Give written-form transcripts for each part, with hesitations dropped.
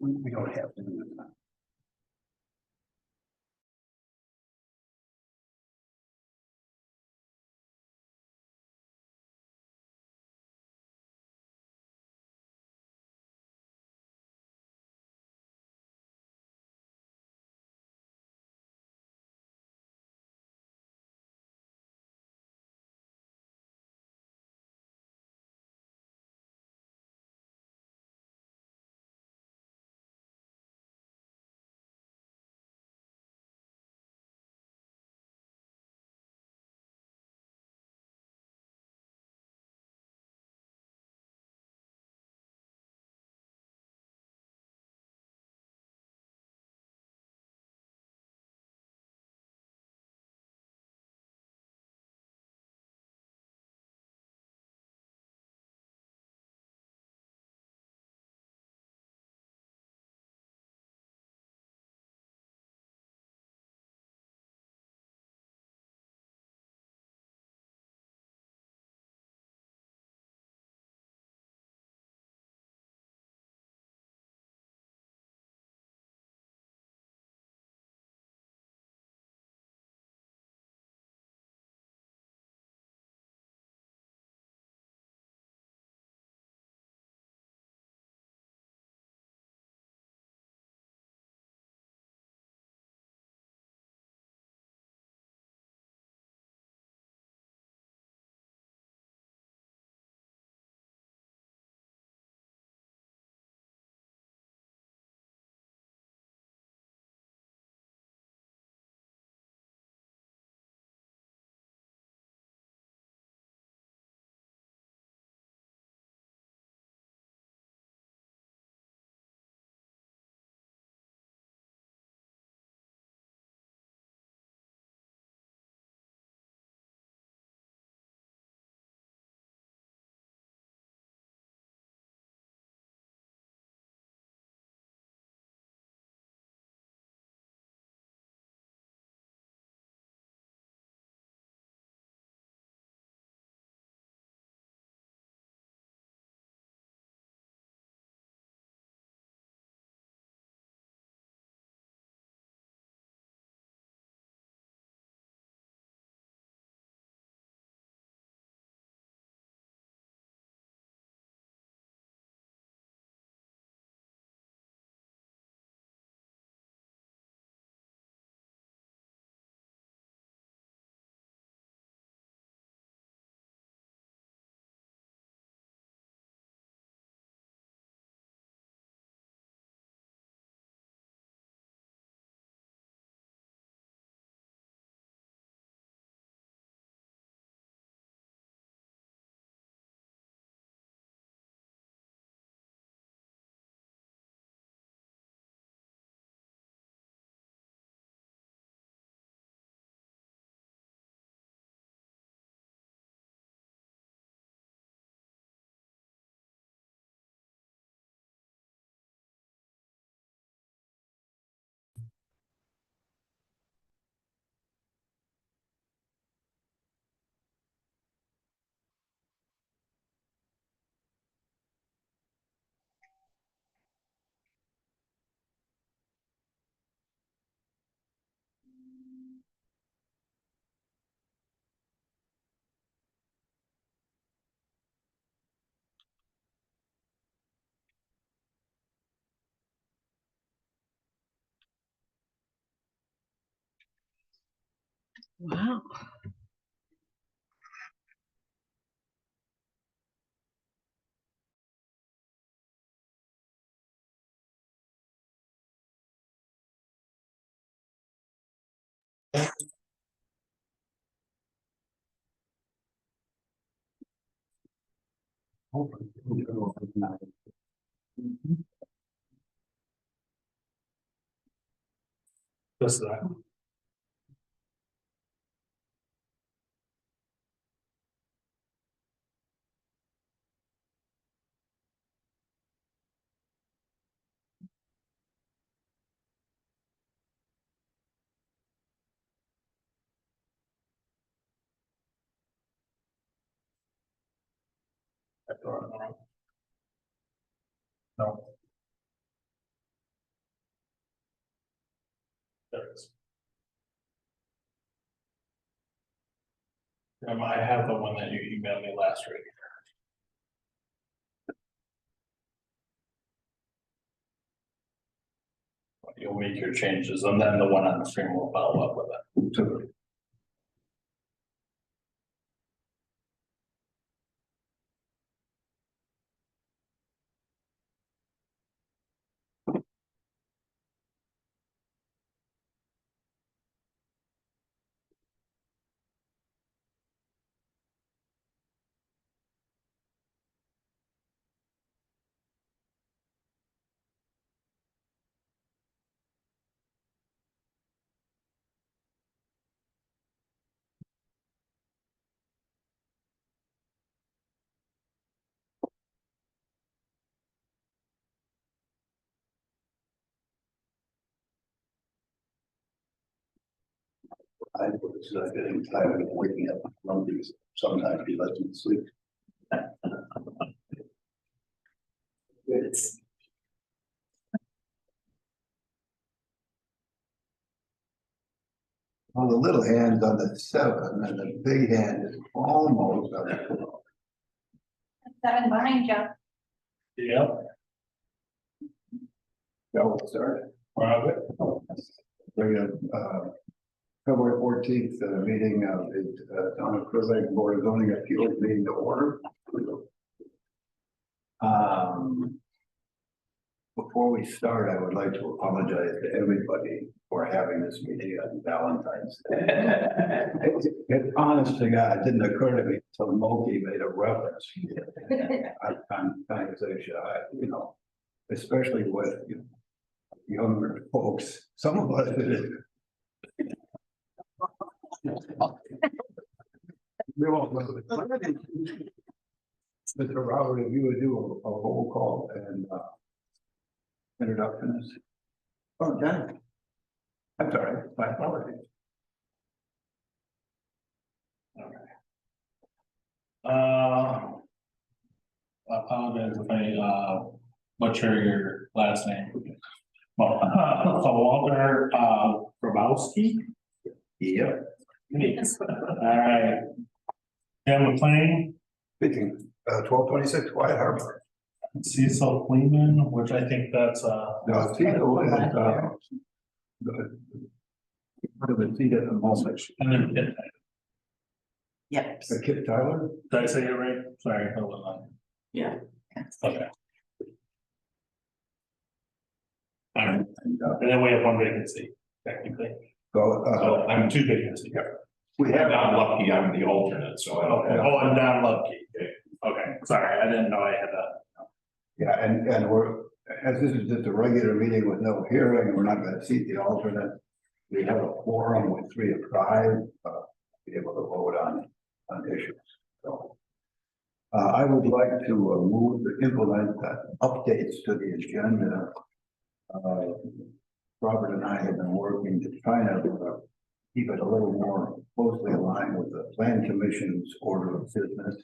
we don't have to do that. Wow. Hopefully, we can organize. Just that. No. I have the one that you emailed me last week. You'll make your changes and then the one on the screen will follow up with it. I was getting tired of waking up from these. Sometimes he lets me sleep. It's. Well, the little hand's on the 7 and the big hand is almost on the 12. 7 behind you. Yep. Shall we start? Robert. Bring up, February 14th, meeting of the Town of Crystal Lake Board of Zoning Appeals meeting to order. Before we start, I would like to apologize to everybody for having this meeting on Valentine's Day. It honest to God, it didn't occur to me until Moki made a reference. I'm trying to say, you know, especially with younger folks, some of us did it. Mr. Robert, if you would do a roll call and introductions. Oh, Jen. I'm sorry, my apologies. I apologize if I butcher your last name. Well, so Walter Grabowski. Yep. All right. Tim McLean, Speaking, 1226 Quiet Harbor. Cecil Kleeman, which I think that's No, Tito is, the seat at the moment. and then did Yep. Kip Tyler? I say it right? Sorry, hold on. Yeah. Okay. All right, And, and then we have one vacancy, technically. so, I'm two vacancies. we have, I'm lucky, I'm the alternate, so I don't. Okay, oh, I'm Don Lubke. Okay, sorry, I didn't know I had that. yeah, and we're, as this is just a regular meeting with no hearing, we're not gonna seat the alternate. We have a quorum with 3 of 5, be able to vote on issues, so. I would like to move to implement updates to the agenda. Robert and I have been working to try to keep it a little more closely aligned with the Plan Commission's order of business.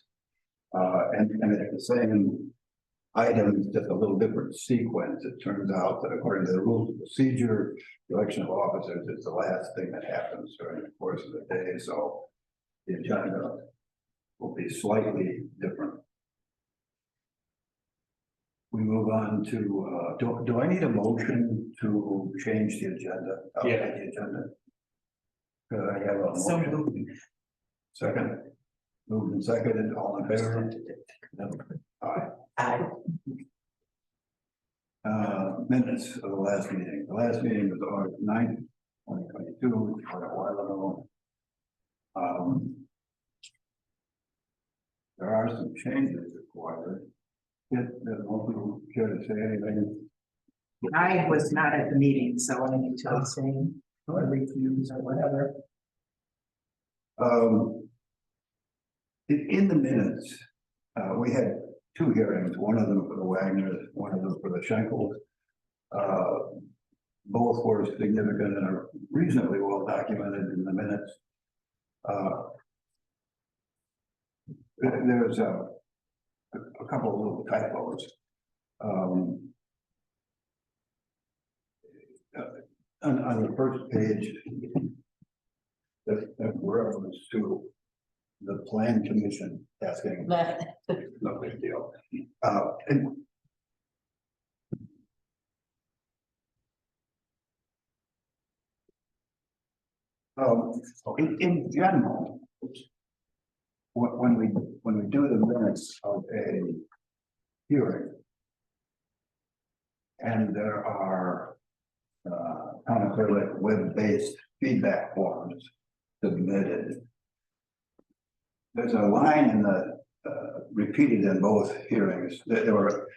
And it's the same items, just a little different sequence. It turns out that according to the rules of procedure, the election of officers is the last thing that happens during the course of the day, so the agenda will be slightly different. We move on to, do I need a motion to change the agenda? Yeah. The agenda. Could I have a motion? Second. Moved and seconded, all in favor? Aye. Minutes of the last meeting. The last meeting was August 9th, 2022, quite a while ago. There are some changes required. Did most people care to say anything? I was not at the meeting, so I need to say or refuse or whatever. In the minutes, we had 2 hearings, one of them for the Wagners, one of them for the Schenkels. Both were significant and are reasonably well documented in the minutes. There's a couple of little typos. On the first page, that reference to the plan commission asking, no big deal. And in general, when we do the minutes of a hearing, and there are kind of like web-based feedback forms submitted, there's a line in the repeated in both hearings that there were,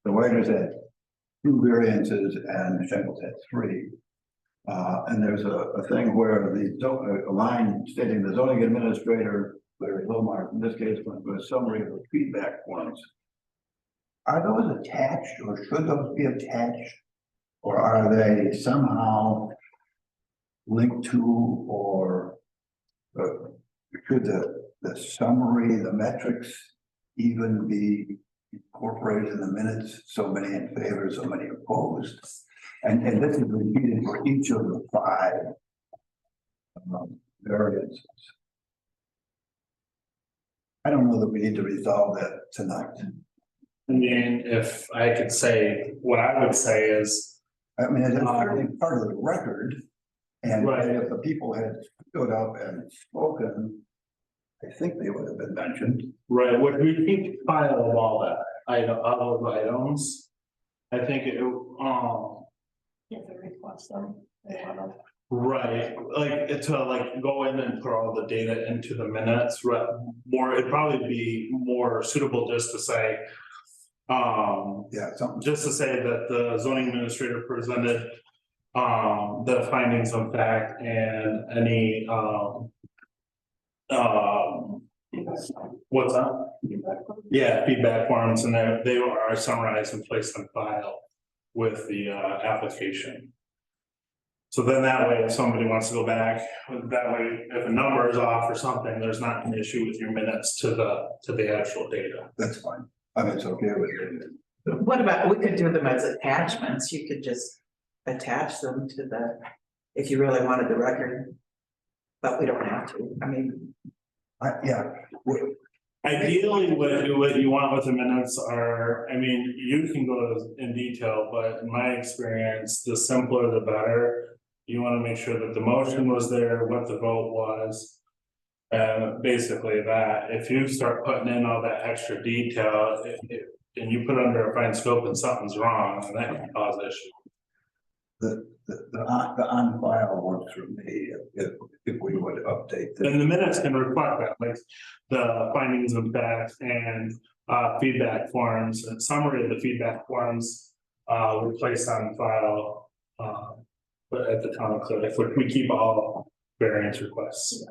the Wagners had 2 variances and the Shingles had 3. And there's a thing where a line stating the zoning administrator, Larry Lomar, in this case, went with a summary of the feedback forms. Are those attached, or should those be attached? Or are they somehow linked to, or should the summary, the metrics even be incorporated in the minutes? So many in favor, so many opposed. And this is repeated for each of the 5 variances. I don't know that we need to resolve that tonight. I mean, if I could say, what I would say is, I mean, it's certainly part of the record. And Right. if the people had stood up and spoken, I think they would have been mentioned. right, would we keep file of all that, all those items? I think it, If it requests them, they want to. right, like, to like go in and put all the data into the minutes, right? More, it'd probably be more suitable just to say, Yeah, something. just to say that the zoning administrator presented the findings of fact and any what's that? Yeah, feedback forms, and they are summarized and placed on file with the application. So then that way, if somebody wants to go back, that way, if a number is off or something, there's not an issue with your minutes to the actual data. That's fine. I mean, it's okay with it. What about, we could do them as attachments, you could just attach them to the, if you really wanted the record. But we don't have to, I mean, Yeah, Ideally, what you want with the minutes are, I mean, you can go in detail, but in my experience, the simpler the better. You wanna make sure that the motion was there, what the vote was. Basically that, if you start putting in all that extra detail, and you put under a fine scope and something's wrong, then that can cause issues. the on file works for me if we would update this. And the minutes can reflect that, like the findings of fact and feedback forms, and summary of the feedback forms were placed on file. But at the town clerk, we keep all variance requests.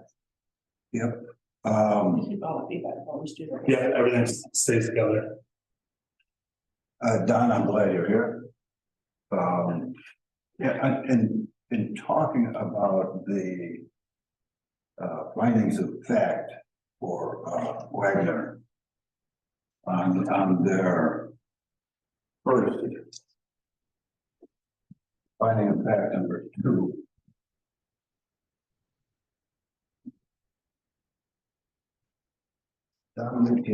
Yep. Keep all the feedback forms, do that. Yeah, everything stays together. Don, I'm glad you're here. Yeah, and in talking about the findings of fact for Wagner on their first finding of fact number 2. Dominic,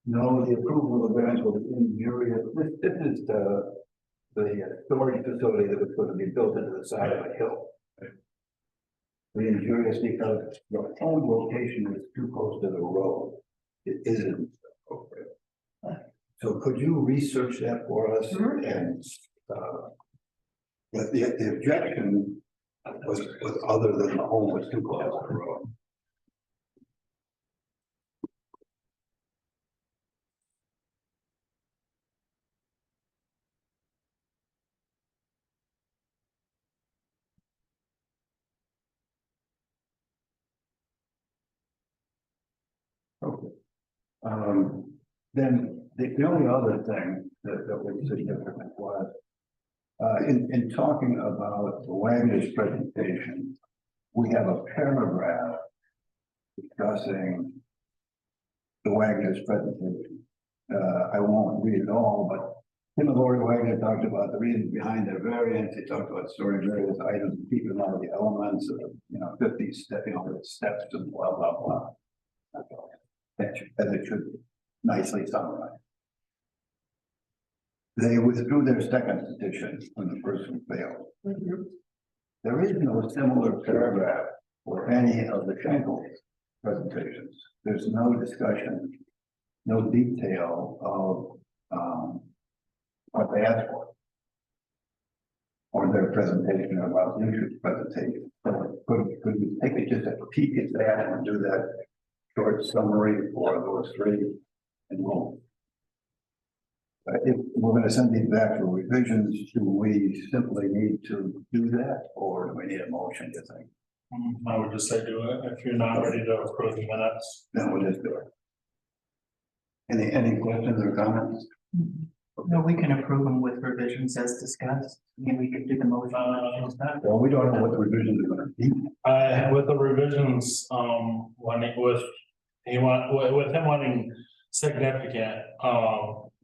no, the approval of the variance will be injurious. This is the storage facility that was going to be built into the side of a hill. The injurious because the home location is too close to the road. It isn't appropriate. So could you research that for us? And but the objection was other than the home was too close to the road. Okay. Then the only other thing that was significant was in talking about the Wagner's presentation, we have a paragraph discussing the Wagner's presentation. I won't read it all, but Tim and Lori Wagner talked about the reasons behind their variance. They talked about storing various items, keeping all the elements of, 50 steps and blah, blah, blah. As it should be, nicely summarized. They withdrew their second petition when the first one failed. There is no similar paragraph for any of the Schenkel presentations. There's no discussion, no detail of what they asked for. Or their presentation about Lucia's presentation. So could we take it just a peek at that and do that short summary for those three? And we'll. If we're gonna send these back for revisions, do we simply need to do that, or do we need a motion, do you think? I would just say do it if you're not ready to approve the minutes. Then we'll just do it. Any questions or comments? No, we can approve them with revisions as discussed. I mean, we could do the motion. Well, we don't know what the revisions are gonna be. With the revisions, when it with with him wanting significant,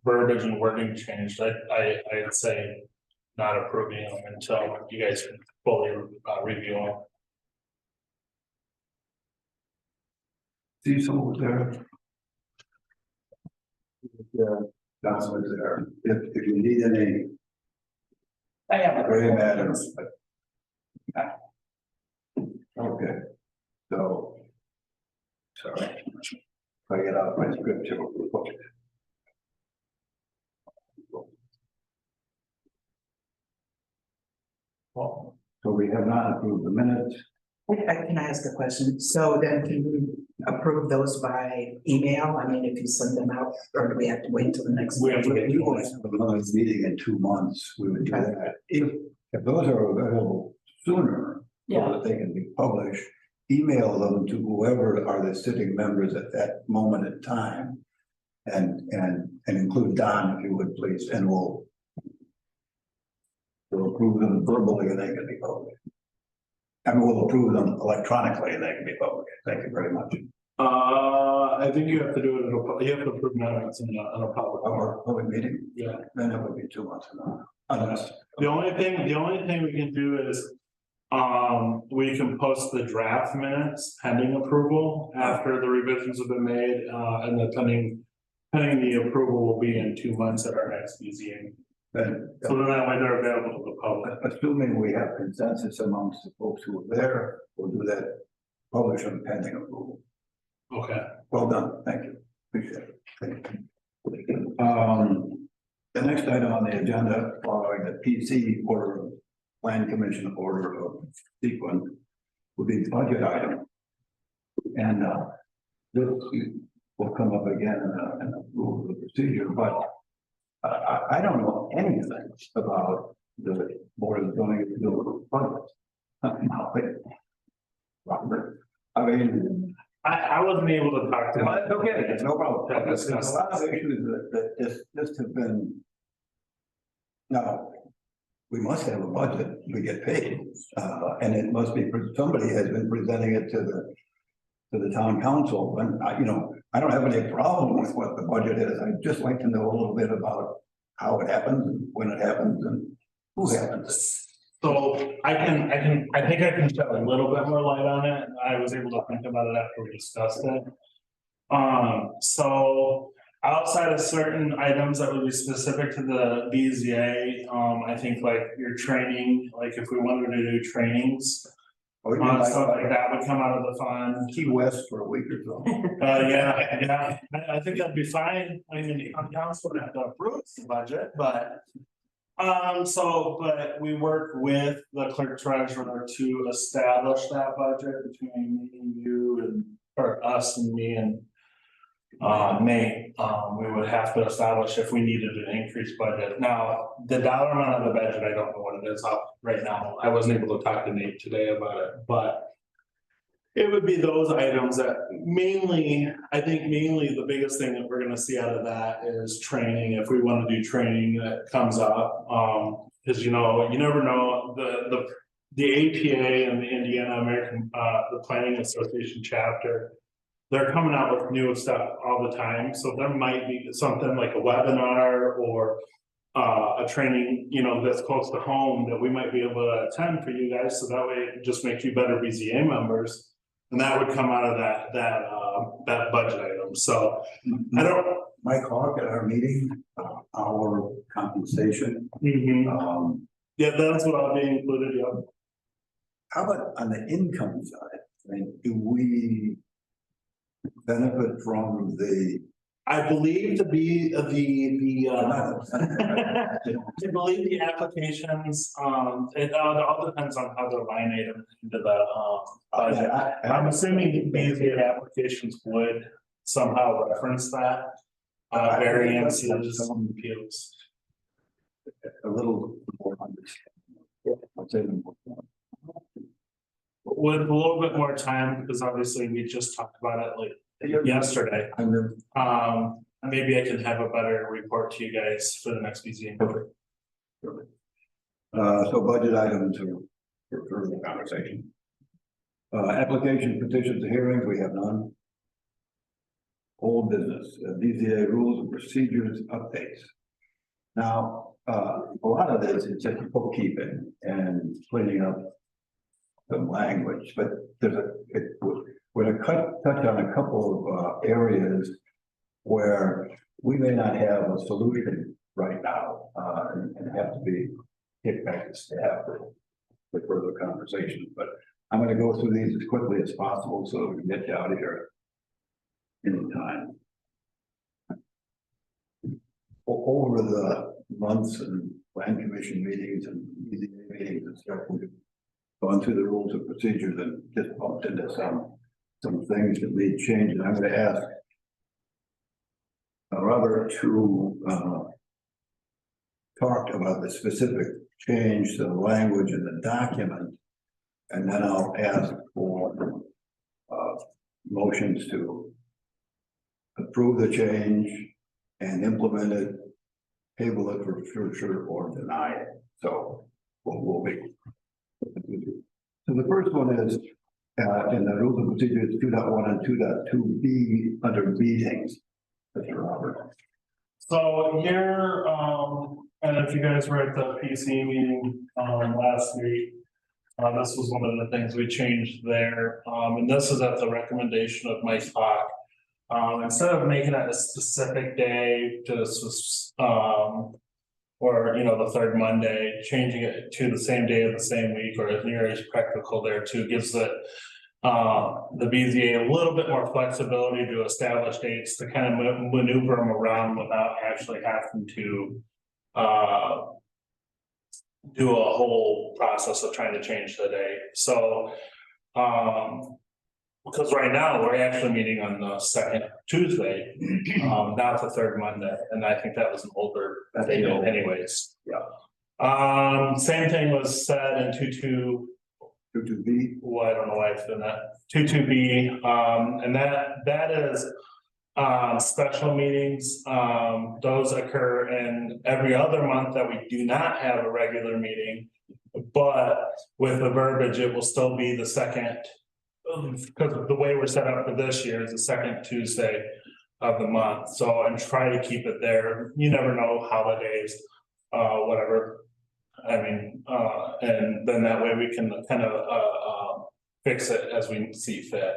verbiage and wording changed, I'd say not approving them until you guys can fully, review them. Cecil was there. Yeah, Don was there. If you need any I have gray matters, but. Okay, so. Sorry. If I get out my scripture. Well, So we have not approved the minutes. Can I ask a question? So then can we approve those by email? I mean, if you send them out, or do we have to wait until the next? We have to wait. We will have another meeting in 2 months. We would do that. If those are available sooner. So Yeah. that they can be published, email them to whoever are the sitting members at that moment in time. And include Don, if you would please, and we'll approve them verbally and they can be published. And we'll approve them electronically and they can be published. Thank you very much. I think you have to do it, you have to approve minutes in a public. Our public meeting, Yeah. then it would be 2 months from now, unless. The only thing we can do is, we can post the draft minutes pending approval after the revisions have been made, and the pending the approval will be in 2 months at our next museum. Then, So then that way they're available to the public. assuming we have consensus amongst the folks who are there, we'll do that, publish them pending approval. Okay. Well done, thank you, appreciate it. Thank you. The next item on the agenda, following the PC order, Plan Commission order of sequence, would be the budget item. And this will come up again in the rules of procedure, but I don't know anything about the Board of Zoning Appeals budget. Robert, I mean. I wasn't able to talk to him. Well, okay, it's no problem. Yeah, There's discuss. a lot of issues that just have been. Now, we must have a budget, we get paid, and it must be, somebody has been presenting it to the town council, and I don't have any problem with what the budget is. I'd just like to know a little bit about how it happens, and when it happens, and who happens. So I think I can shed a little bit more light on it. I was able to think about it after we discussed it. So outside of certain items that would be specific to the BZA, I think like your training, like if we wanted to do trainings. Or you might Stuff like that would come out of the fund. Key West for a week or so. Yeah, I think that'd be fine. I mean, the council would have to approve the budget, but. But we work with the clerk treasurer to establish that budget between me and you and, or us and me and. Nate, we would have to establish if we needed an increased budget. Now, the dollar amount of the budget, I don't know what it is up right now. I wasn't able to talk to Nate today about it, but. It would be those items that mainly, I think mainly the biggest thing that we're gonna see out of that is training. If we wanna do training that comes up, cause you never know, the APA and the Indiana American, the Planning Association chapter. They're coming out with new stuff all the time, so there might be something like a webinar or. A training, that's close to home that we might be able to attend for you guys, so that way it just makes you better BZA members. And that would come out of that that budget item, so I don't. Mike Hawk at our meeting, our compensation, Yeah, that's what I'll be included, yeah. how about on the income side? I mean, do we benefit from the? I believe to be the, I I believe the applications, it all depends on how they're line item into the, budget. I'm assuming these applications would somehow reference that, variances, appeals. A little more understanding. I'll say them more. With a little bit more time, because obviously we just talked about it like yesterday. Maybe I can have a better report to you guys for the next BZA. Perfect. So budget items are for further conversation. Application, petitions, hearings, we have none. Old business, BZA rules and procedures updates. Now, a lot of this is just bookkeeping and cleaning up some language, but we're gonna touch on a couple of areas where we may not have a solution right now, and have to be kicked back to staff for further conversations, but I'm gonna go through these as quickly as possible so we can get you out of here in time. Over the months and plan commission meetings and BZA meetings and stuff, we've gone through the rules and procedures and just bumped into some things that need change, and I'm gonna ask Robert to talk about the specific change to the language in the document, and then I'll ask for motions to approve the change and implement it, table it for future, or deny it. So we'll be. So the first one is in the rules and procedures 2.1 and 2.2B under meetings. Mr. Robert. So here, and if you guys were at the PC meeting last week, this was one of the things we changed there. And this is at the recommendation of Mike Hawk. Instead of making it a specific day to or the third Monday, changing it to the same day of the same week or as near as practical there too, gives the BZA a little bit more flexibility to establish dates to kind of maneuver them around without actually having to do a whole process of trying to change the day. So because right now we're actually meeting on the second Tuesday, not the third Monday, and I think that was an older date anyways. Yeah. Same thing was said in 2.2B. well, I don't know why it's been that 2.2B, and that is special meetings. Those occur in every other month that we do not have a regular meeting, but with the verbiage, it will still be the second, because of the way we're set up for this year is the second Tuesday of the month. So and try to keep it there. You never know holidays, whatever. I mean, and then that way we can kind of fix it as we see fit.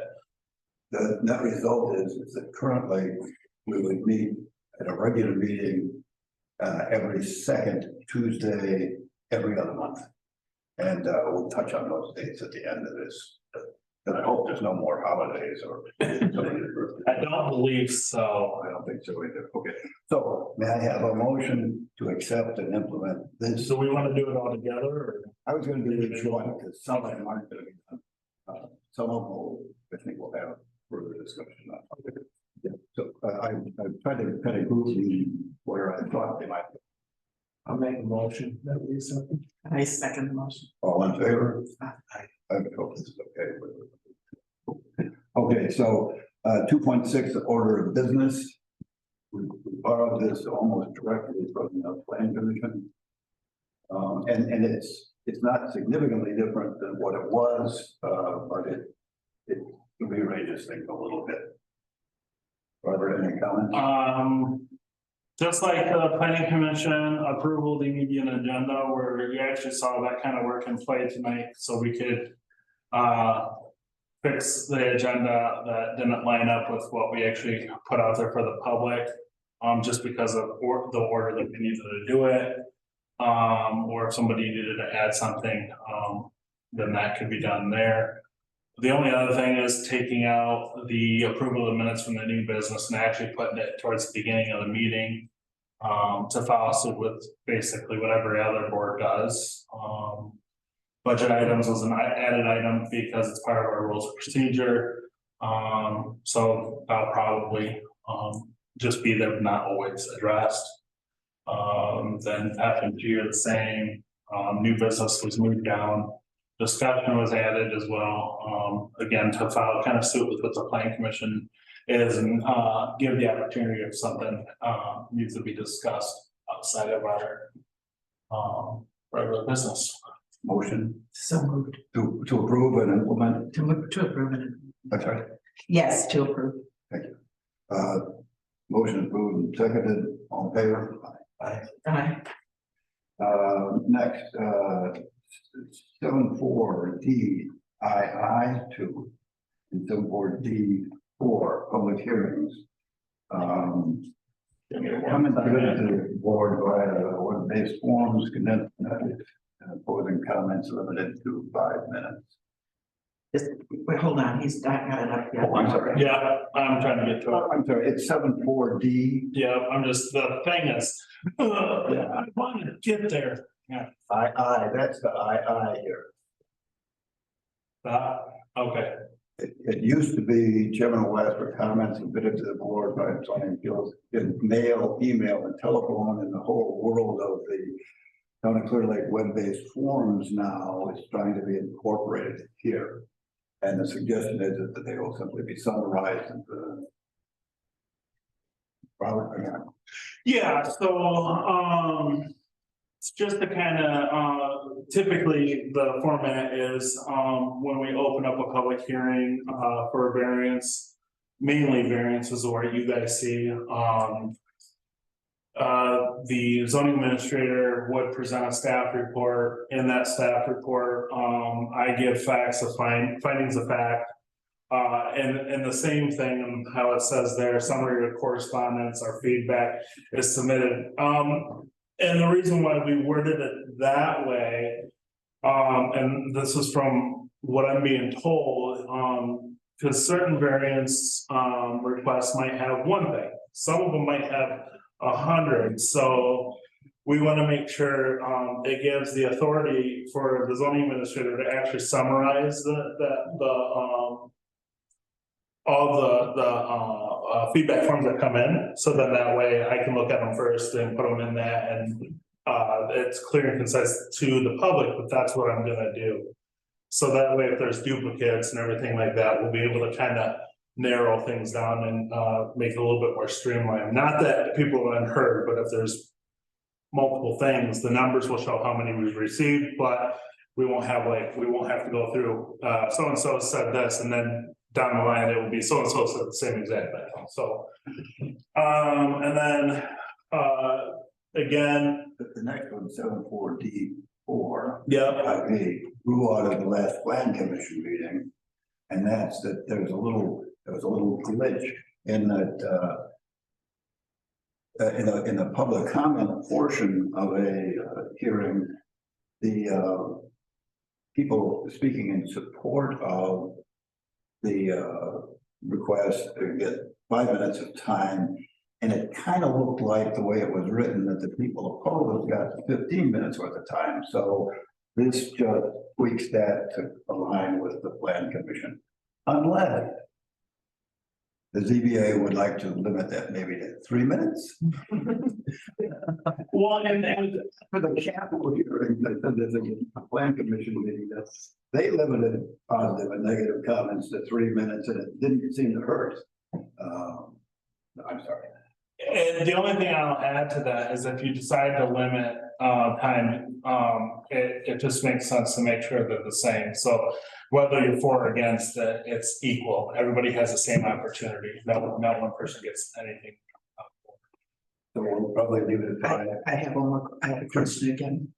The net result is that currently we would meet at a regular meeting every second Tuesday, every other month. And we'll touch on those dates at the end of this. And I hope there's no more holidays or. I don't believe so. I don't think so either. Okay, so may I have a motion to accept and implement this? So we want to do it all together, or? I was gonna do each one because some of them aren't gonna be done. Some of them will, I think we'll have further discussion on. Yeah, so I'm trying to kind of group these where I thought they might be. I'll make a motion that we accept. I second the motion. All in favor? I hope this is okay. Okay, so 2.6, order of business. We borrowed this almost directly from the plan commission. And it's not significantly different than what it was, but it rearranges things a little bit. Robert, any comments? Just like the planning commission approval of the median agenda, where you actually saw that kind of work in play tonight, so we could fix the agenda that didn't line up with what we actually put out there for the public. Just because of the order that we needed to do it. Or if somebody needed to add something, then that could be done there. The only other thing is taking out the approval of minutes from the new business and actually putting it towards the beginning of the meeting. To follow suit with basically what every other board does. Budget items was an added item because it's part of our rules of procedure. So that'll probably just be there, not always addressed. Then FMG are the same, new business was moved down. Discussion was added as well, again, to follow kind of suit with what the planning commission is and give the opportunity if something needs to be discussed outside of our regular business. Motion So moved to approve and implement. to approve it. I'm sorry. Yes, to approve. Motion approved and seconded, all in favor? Aye. Next, 7.4 DII2 and 7.4 D4 public hearings. Coming to the board via web-based forms, condensed message, and opposing comments limited to 5 minutes. Just, wait, hold on, he's not got it up yet. Oh, I'm sorry. Yeah, I'm trying to get to it. I'm sorry, it's 7.4 D. Yeah, I'm just, the thing is, I want to get there. Yeah, II, that's the II here. okay, It used to be Chairman will ask for comments submitted to the board by planning fields in mail, email, and telephone, and the whole world of the County Clear Lake web-based forms now is trying to be incorporated here. And the suggestion is that they will simply be summarized in the Robert, yeah, so, it's just the kind of, typically the format is, when we open up a public hearing, for a variance. Mainly variances are what you guys see, the zoning administrator would present a staff report. In that staff report, I give facts of findings of fact. And the same thing and how it says there, summary of correspondence, our feedback is submitted. And the reason why we worded it that way, and this is from what I'm being told, because certain variance requests might have one thing, some of them might have 100. So we want to make sure it gives the authority for the zoning administrator to actually summarize all the feedback forms that come in. So then that way I can look at them first and put them in that, and it's clear and concise to the public, but that's what I'm gonna do. So that way, if there's duplicates and everything like that, we'll be able to kind of narrow things down and make it a little bit more streamlined. Not that people have unheard, but if there's multiple things, the numbers will show how many we've received, but we won't have to go through so-and-so said this, and then down the line, it will be so-and-so said the same exact thing. So, and then again, the next one, 7.4 D4. yeah, I grew out of the last plan commission meeting. And that's that there was a little glitch in that in the public comment portion of a hearing, the people speaking in support of the request to get 5 minutes of time. And it kind of looked like the way it was written that the people opposed got 15 minutes worth of time. So this just tweaks that to align with the plan commission. Unless the ZBA would like to limit that maybe to 3 minutes. well, and For the capital hearing, there's a plan commission meeting that's, they limited positive and negative comments to 3 minutes and it didn't seem to hurt. I'm sorry. And the only thing I'll add to that is if you decide to limit time, it just makes sense to make sure they're the same. So whether you're for or against it, it's equal. Everybody has the same opportunity. Not one person gets anything. So we'll probably leave it at 5. I have one more, I have a question again.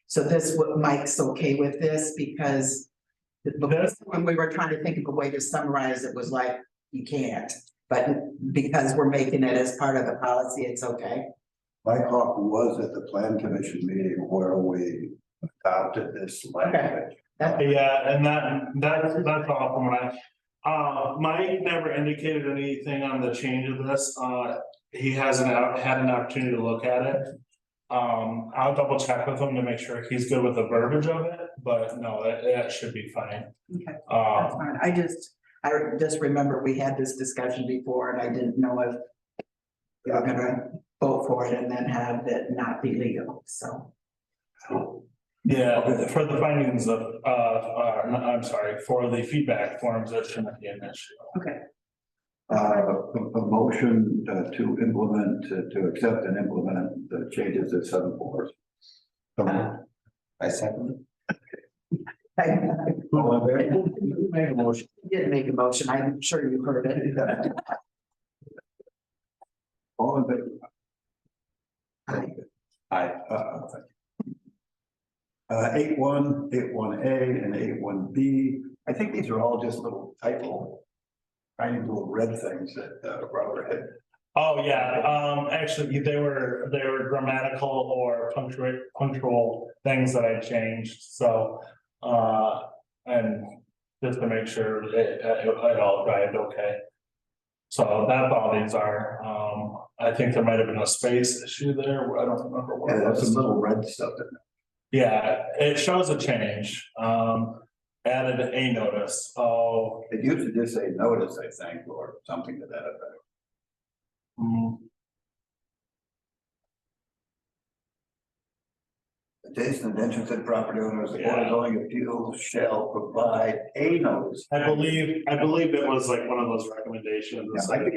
So this, what Mike's okay with this because When we were trying to think of a way to summarize, it was like, you can't, but because we're making it as part of the policy, it's okay. Mike Hoffman was at the plan commission meeting where we adopted this language. Yeah, and that's all from what Mike never indicated anything on the change of this, he hasn't had an opportunity to look at it. I'll double check with him to make sure he's good with the verbiage of it, but no, that should be fine. Okay, that's fine. I just remember we had this discussion before and I didn't know if we were gonna vote for it and then have it not be legal, so. Yeah, for the findings of, I'm sorry, for the feedback forms, that shouldn't be an issue. Okay. A motion to implement, to accept and implement the changes at 7-4. I second. Made a motion. Didn't make a motion. I'm sure you heard it. All in favor? Aye. 8-1, 8-1A and 8-1B. I think these are all just little typo, tiny little red things that Robert had. Oh, yeah, actually, they were grammatical or punctual things that I changed, so, and just to make sure it all dried okay. So that's all these are, I think there might have been a space issue there, I don't remember what Yeah, it there's was. some little red stuff in there. Yeah, it shows a change, added a notice, oh. It used to just say notice, I think, or something to that effect. Adjacent and interested property owners, the board of zoning appeals shall provide a notice. I believe it was like one of those recommendations. Yeah, I think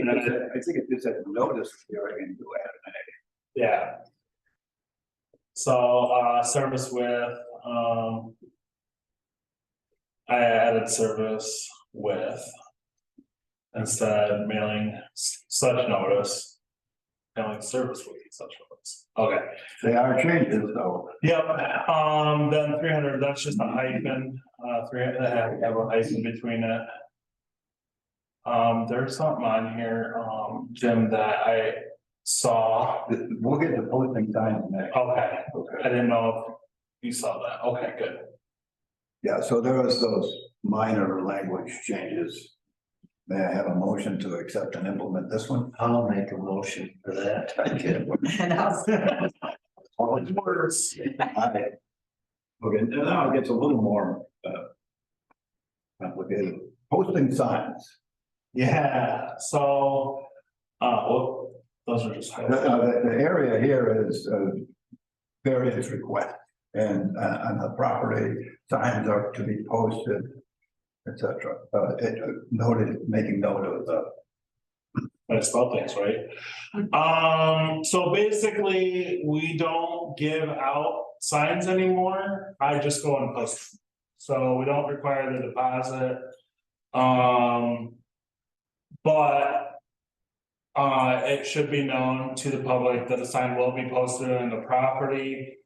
it just said notice hearing and you add an A. Yeah. So, service with, I added service with. Instead mailing such notice. Mailing service with such notice, okay. They are changes though. Yep, then 300, that's just a hyphen, 300, have a hyphen between it. There's something on here, Jim, that I saw. We'll get the posting time next. Okay, Okay. I didn't know if you saw that, okay, good. Yeah, so there was those minor language changes. May I have a motion to accept and implement this one? I'll make a motion for that. And I'll All its words. Aye. Okay, now it gets a little more complicated. Posting signs. Yeah, so, well, those are just. The area here is various requests and on the property, signs are to be posted, etc. Making note of the. I spell things right. So basically, we don't give out signs anymore. I just go and post. So we don't require the deposit. But it should be known to the public that a sign will be posted on the property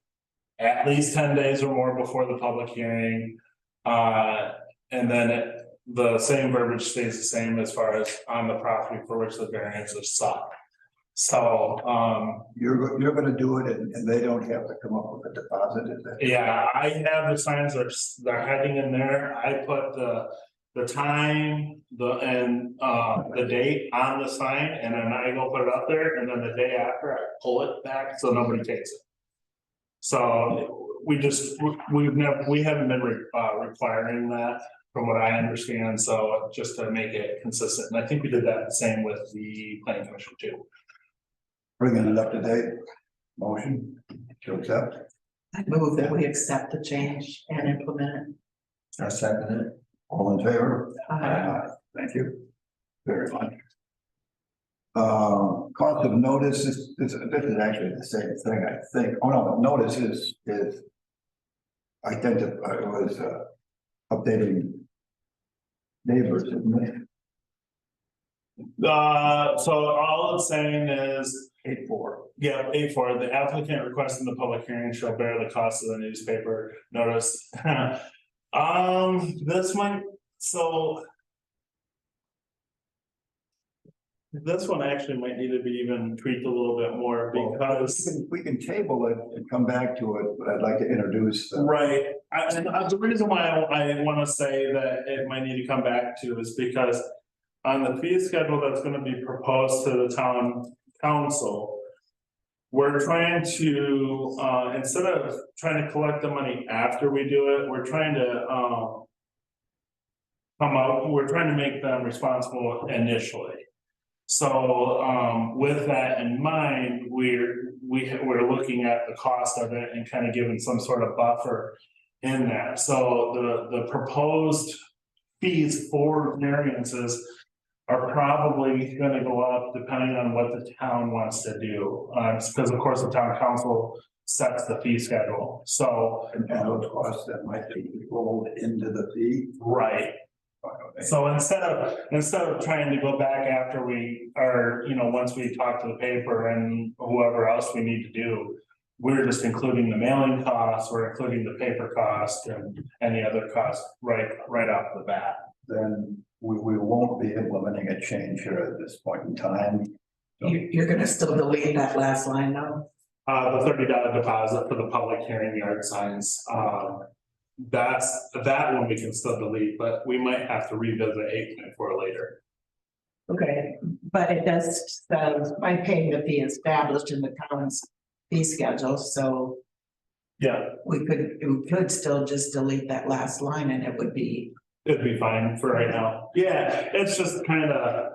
at least 10 days or more before the public hearing. And then the same verbiage stays the same as far as on the property for which the variance is sought. So, You're gonna do it and they don't have to come up with a deposit, is that? yeah, I have the signs that they're hiding in there. I put the time, the date on the sign, and then I go put it up there, and then the day after I pull it back so nobody takes it. So we haven't been requiring that from what I understand, so just to make it consistent, and I think we did that the same with the planning commission too. Bringing it up to date, motion to accept. I move that we accept the change and implement I second it. All in favor? it. Thank you very much. Cost of notice this is actually the same thing, I think. Oh, no, notice is identified, it was updating neighbors, isn't it? So all it's saying is, 8-4. yeah, A4, the applicant requesting the public hearing shall bear the cost of the newspaper notice. This might, so. This one actually might need to be even tweaked a little bit more because. We can table it and come back to it, but I'd like to introduce. Right, the reason why I wanna say that it might need to come back to is because. On the fee schedule that's gonna be proposed to the town council. We're trying to, instead of trying to collect the money after we do it, we're trying to, we're trying to make them responsible initially. So, with that in mind, we're looking at the cost of it and kind of giving some sort of buffer in that. So the proposed fees for variances are probably gonna go up depending on what the town wants to do. Because of course the town council sets the fee schedule, so. And those costs that might be rolled into the fee. Right. So instead of trying to go back after we are, once we talk to the paper and whoever else we need to do. We're just including the mailing costs, we're including the paper cost and any other costs right off the bat. Then we won't be implementing a change here at this point in time. You're gonna still delete that last line though? The $30 deposit for the public hearing yard signs, that one we can still delete, but we might have to revisit 8.4 later. Okay, but it does, by paying the fee established in the town's fee schedule, so Yeah, we could still just delete that last line and it would be. it'd be fine for right now. Yeah, it's just kind of.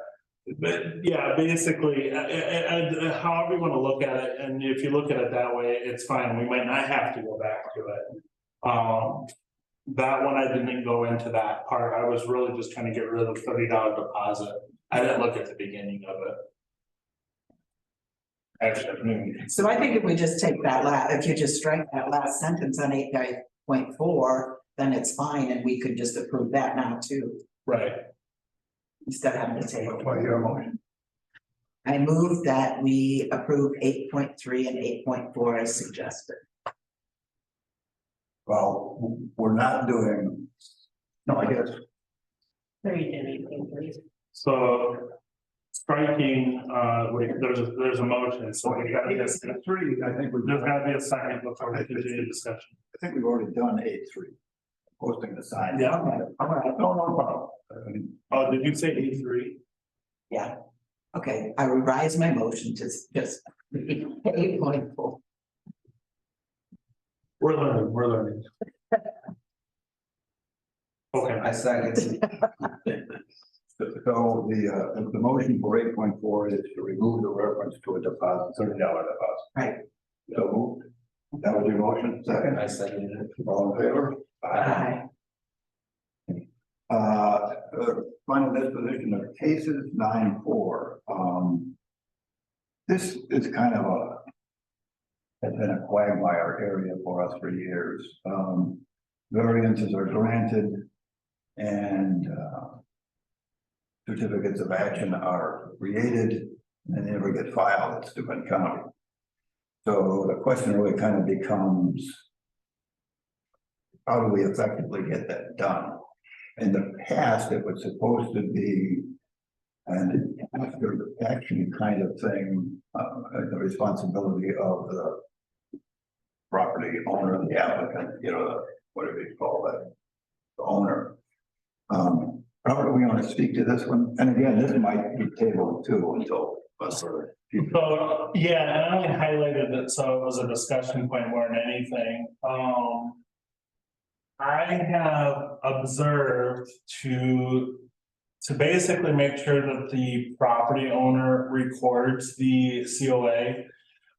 But yeah, basically, however you want to look at it, and if you look at it that way, it's fine. We might not have to go back to it. That one, I didn't go into that part. I was really just trying to get rid of the $30 deposit. I didn't look at the beginning of it. Actually, So I think if we just take that if you just strike that last sentence on 8.4, then it's fine and we could just approve that now too, right. instead of having to table. That's why your motion. I move that we approve 8.3 and 8.4 as suggested. Well, we're not doing, no, I guess, So striking, wait, there's a motion, so we gotta get, three, I think we've, there's gotta be a second before we continue discussion. I think we've already done 8.3. Posting the sign. Yeah. Okay, all right, No problem. Oh, did you say 8.3? yeah. Okay, I revise my motion to just 8.4. We're learning. Okay, I second. So the motion for 8.4 is to remove the reference to a deposit, $30 deposit. Right. So moved. That was your motion, second, I second it. all in favor? Aye. Final disposition of cases 9-4. This is kind of has been a quagmire area for us for years. Variances are granted and certificates of action are created and they never get filed at Steuben County. So the question really kind of becomes, how do we effectively get that done? In the past, it was supposed to be an after action kind of thing, the responsibility of the property owner, the applicant, whatever you call that, the owner. How do we want to speak to this one? And again, this might be tabled too until. so, yeah, and I only highlighted it, so it was a discussion point more than anything. I have observed to basically make sure that the property owner records the COA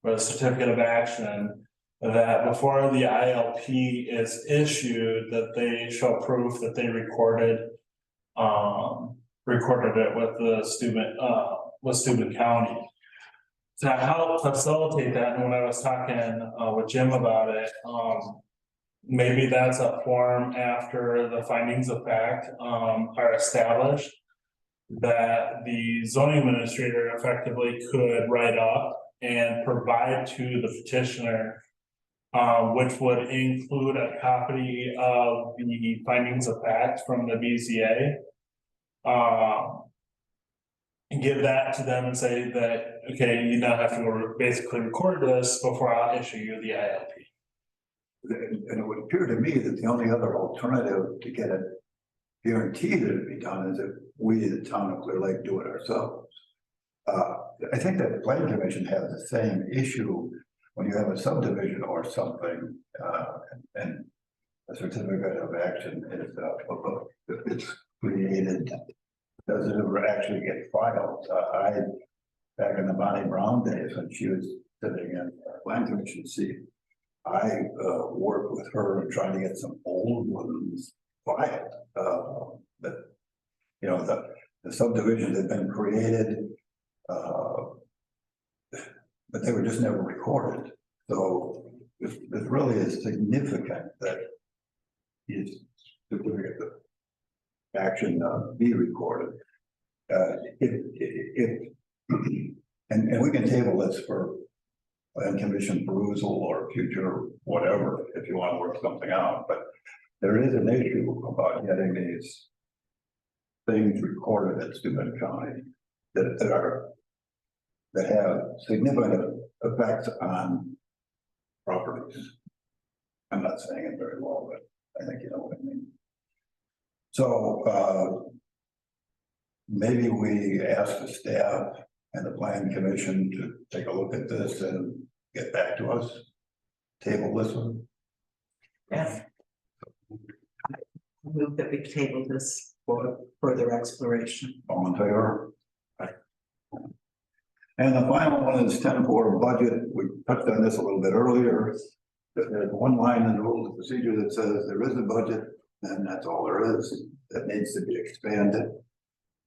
or the certificate of action, that before the ILP is issued, that they show proof that they recorded it with the Steuben County. To help facilitate that, and when I was talking with Jim about it, maybe that's a form after the findings of fact are established that the zoning administrator effectively could write up and provide to the petitioner Which would include a copy of the findings of fact from the BZA. And give that to them and say that, okay, you now have to basically record this before I'll issue you the ILP. And it would appear to me that the only other alternative to get it guaranteed that it'd be done is if we, the town of Clear Lake, do it ourselves. I think that the planning commission has the same issue when you have a subdivision or something, and a certificate of action is, if it's created, does it ever actually get filed? Back in the Bonnie Brown days, when she was sitting in the planning commission seat, I worked with her in trying to get some old ones filed. But, you know, the subdivisions had been created, but they were just never recorded. So it really is significant that his certificate of action be recorded. And we can table this for plan commission perusal or future whatever, if you want to work something out, but there is an issue about getting these things recorded at Steuben County that have significant effects on properties. I'm not saying it very well, but I think you know what I mean. So maybe we ask the staff and the plan commission to take a look at this and get back to us. Table this one. Yeah. I move that we table this for further exploration. All in favor? And the final one is 10-4 budget. We touched on this a little bit earlier. There's one line in the rules of procedure that says there is a budget, and that's all there is. That needs to be expanded.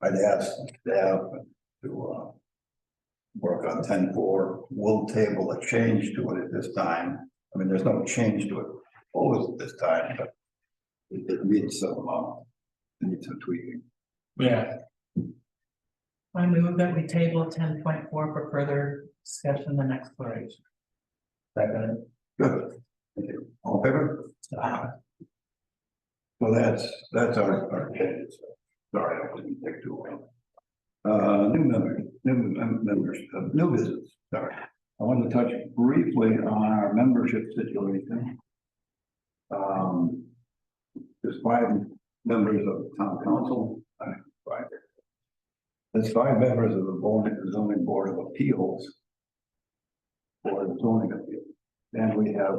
I'd ask staff to work on 10-4. We'll table a change to it at this time. I mean, there's no change to it always at this time, but it needs some tweaking. Yeah, I move that we table 10.4 for further discussion and exploration. Second. Good. Thank you. All in favor? So that's our changes. Sorry, I didn't take too long. New business, sorry. I want to touch briefly on our membership situation. There's 5 members of the town council. There's 5 members of the zoning board of appeals for the zoning appeal. And we have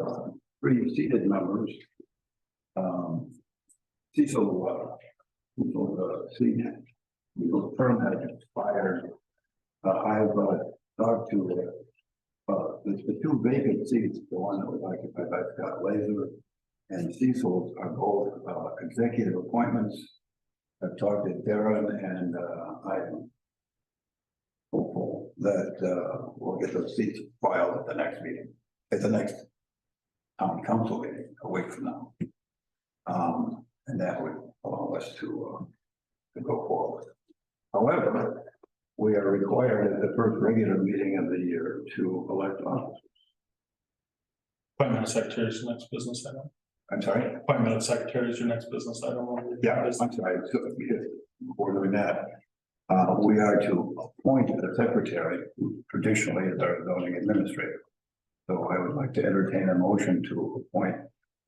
3 seated members. Cecil seat, the term has expired. I've talked to the 2 vacant seats, the one that was occupied by Scott Laser and Cecil's are both executive appointments. I've talked to Darren and I'm hopeful that we'll get those seats filed at the next meeting, at the next town council meeting a week from now. And that would allow us to go forward. However, we are required at the first regular meeting of the year to elect officers. appointment of secretary is your next business item. I'm sorry? Appointment of secretary is your next business item. Yeah, I'm sorry. So, before doing that, we are to appoint a secretary, who traditionally is our zoning administrator. So I would like to entertain a motion to appoint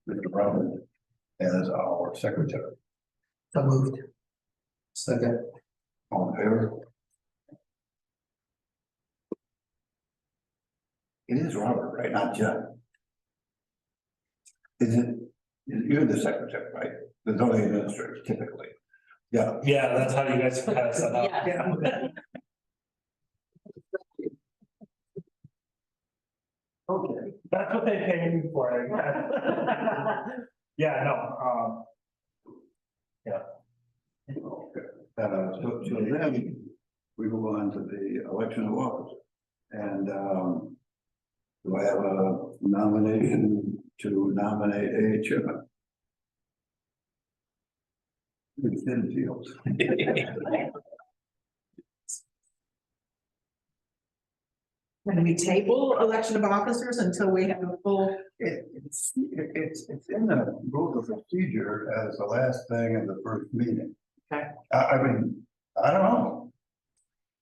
Mr. Robin as our secretary. So moved. Second. All in favor? It is Robert, right? Not Jen. You're the secretary, right? The zoning administrator typically. Yeah. Yeah, that's how you guys have set up. Yeah. Okay. That's what they pay me for, I guess. Yeah, no, Okay. So then we move on to the election of officers. And do I have a nomination to nominate a chairman? It's thin fields. Can we table election of officers until we have a full It's in the rules of procedure as the last thing in the first meeting. Okay. I mean, I don't know.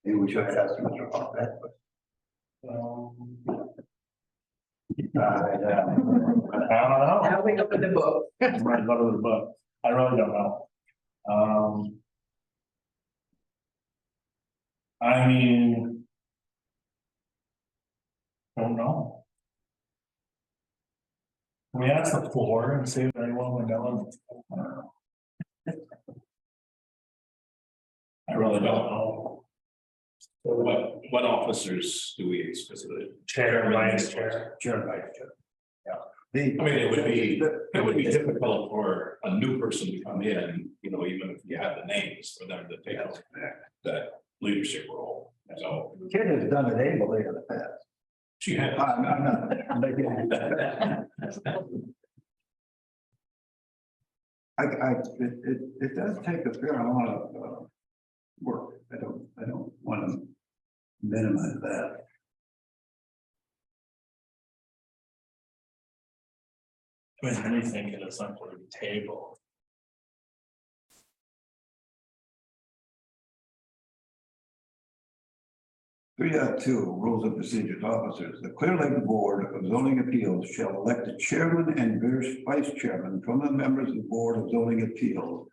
Maybe we should ask Mr. about that, but. I don't know. Now we open the book. I'm ready to go to the book. I really don't know. I mean. Don't know. Can we ask the floor and see if anyone would know? I really don't know. So what officers do we specifically? Chair, vice chair. Chair, vice chair. Yeah. I mean, it would be difficult for a new person to come in, you know, even if you have the names for them to take that leadership role. So Kid has done it ably in the past. she had. I'm not making it does take a fair amount of work. I don't want to minimize that. I mean, anything in a sort of table. 3.2 Rules of Procedures Officers. The Clear Lake Board of Zoning Appeals shall elect a chairman and vice chairman from the members of the Board of Zoning Appeals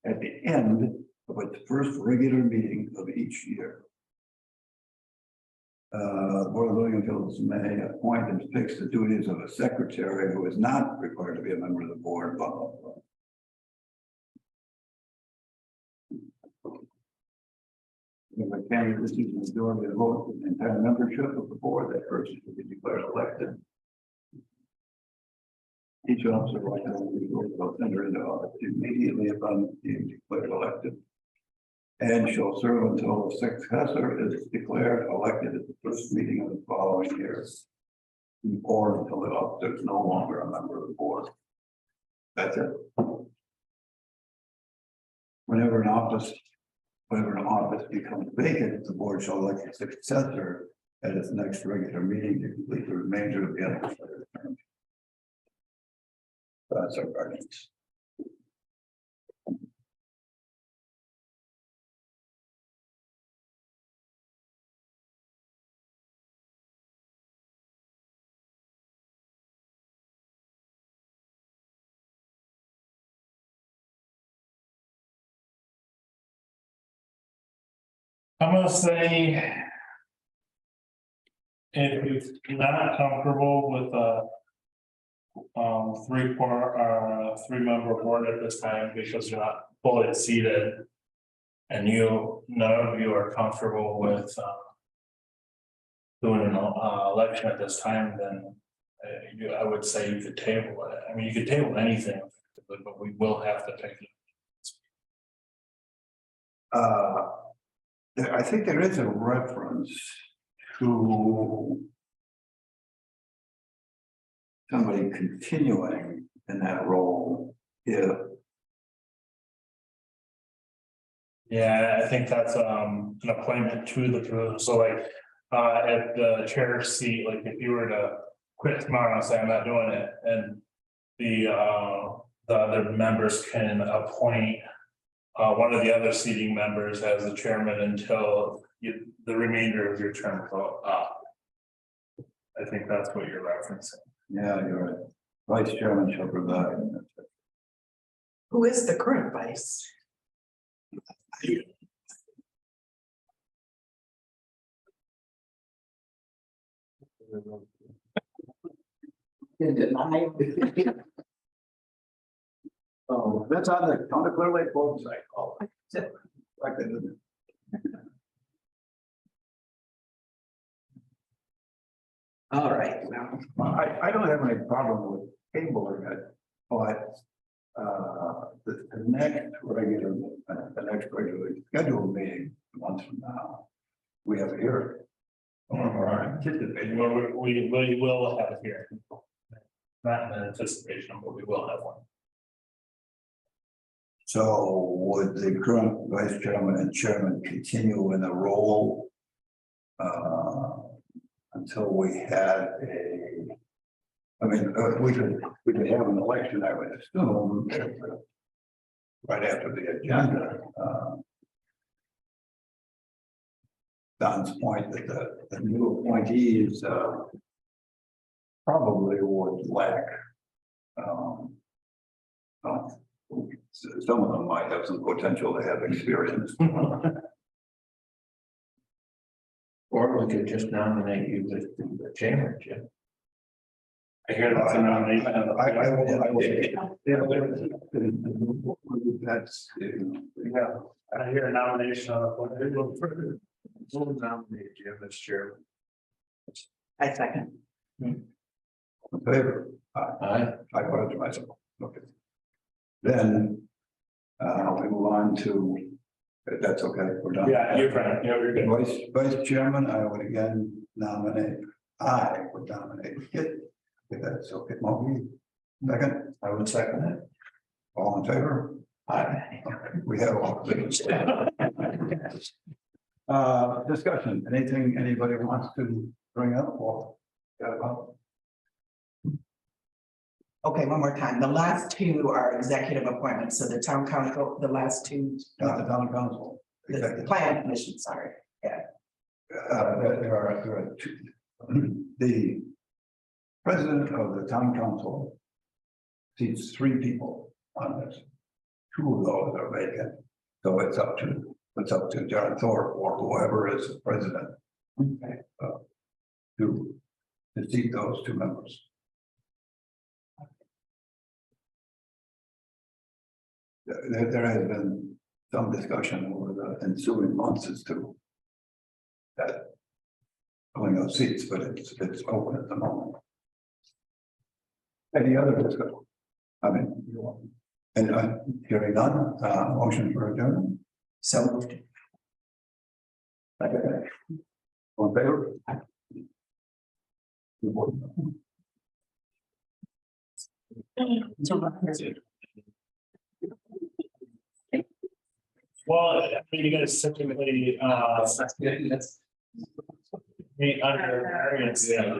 at the end of its first regular meeting of each year. The Board of Zoning Appeals may appoint and fix the duties of a secretary who is not required to be a member of the board, blah, blah, blah. If a candidate receives a majority of the vote of the entire membership of the board, that person will be declared elected. Each officer will enter into office immediately upon being declared elected, and shall serve until a successor is declared elected at the first meeting of the following year, or until the officer is no longer a member of the board. That's it. Whenever an office becomes vacant, the board shall elect a successor at its next regular meeting to complete the remainder of the legislative term. That's our guidance. I'm gonna say. If you're not comfortable with three member board at this time because you're not fully seated. And none of you are comfortable with doing an election at this time, then I would say you could table it. I mean, you could table anything, but we will have to pick it. I think there is a reference to somebody continuing in that role if. Yeah, I think that's an appointment to the, so like at the chair seat, like if you were to quit tomorrow and say I'm not doing it, and the other members can appoint one of the other seating members as the chairman until the remainder of your term go up. I think that's what you're referencing. Yeah, you're right. Vice chairman shall provide. Who is the current vice? Oh, that's on the Clear Lake website. Oh, like that, isn't it? All right, now, I don't have any problem with tabling it, but the next regularly scheduled meeting months from now, we have a hearing. Or anticipating. We will have a hearing. Not in anticipation, but we will have one. So would the current vice chairman and chairman continue in the role until we had I mean, we could have an election, I would assume. Right after the agenda, Don's point that the new appointees, probably would lack. Some of them might have some potential to have experience. Or we could just nominate you as the chairman, Jim. I hear that's a nomination. I will. That's, Yeah, I hear a nomination on the floor. We'll nominate Jim as chairman. I second. in favor. Aye. I voted to myself. Okay. Then, we move on to, if that's okay, we're done. Yeah, you're right, yeah, you're good. Vice chairman, I would again nominate, Kit, if that's okay, Moby. Second, I would second it. all in favor? Aye. Okay, we have all. Discussion, anything anybody wants to bring up or got about? Okay, one more time. The last two are executive appointments. So the town council, the last two, Not the town council. the Executive. plan commission, sorry. There are two. The president of the town council seats 3 people on this. 2 of those are vacant, so it's up to John Thorpe or whoever is the president. To seat those 2 members. There has been some discussion over the ensuing months as to that filling those seats, but it's open at the moment. Any other discussion? I mean, you want, and hearing none, motion for adjournment. So moved. Okay. All in favor? Well, I mean, you guys typically, meet under variance, yeah.